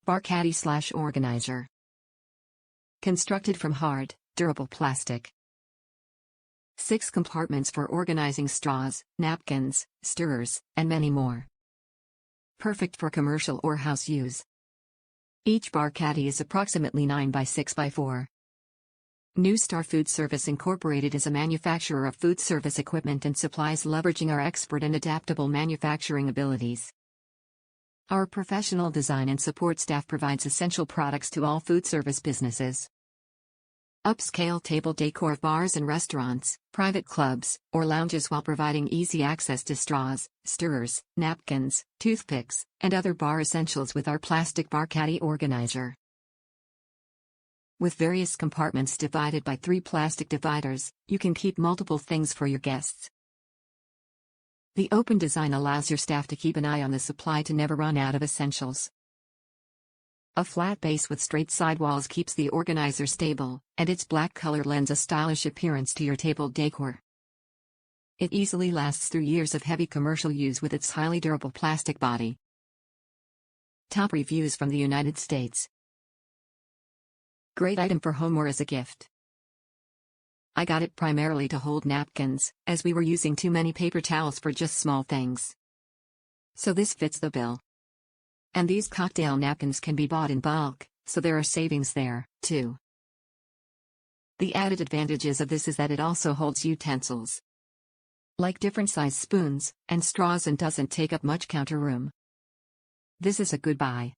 Bar Caddy/organizer. Constructed from hard, durable plastic. 6 compartments for organizing straws, napkins, stirrers, and many more. Perfect for commercial or house use. Each bar caddy is approximately 9 by 6 by 4. New Star Foodservice Incorporated is a manufacturer of food service equipment and supplies leveraging our expert and adaptable manufacturing abilities. Our professional design and support staff provides essential products to all food service businesses. Upscale table decor of bars and restaurants, private clubs, or lounges while providing easy access to straws, stirrers, napkins, toothpicks, and other bar essentials with our plastic bar caddy organizer. With various compartments divided by 3 plastic dividers, you can keep multiple things for your guests. The open design allows your staff to keep an eye on the supply to never run out of essentials. A flat base with straight sidewalls keeps the organizer stable, and its black color lends a stylish appearance to your table decor. It easily lasts through years of heavy commercial use with its highly durable plastic body. Top reviews from the United States. Great item for home or as a gift. I got it primarily to hold napkins, as we were using too many paper towels for just small things. So this fits the bill. And these cocktail napkins can be bought in bulk, so there are savings there, too. The added advantages of this is that it also holds utensils, like different size spoons and straws, and doesn't take up much counter room. This is a good buy.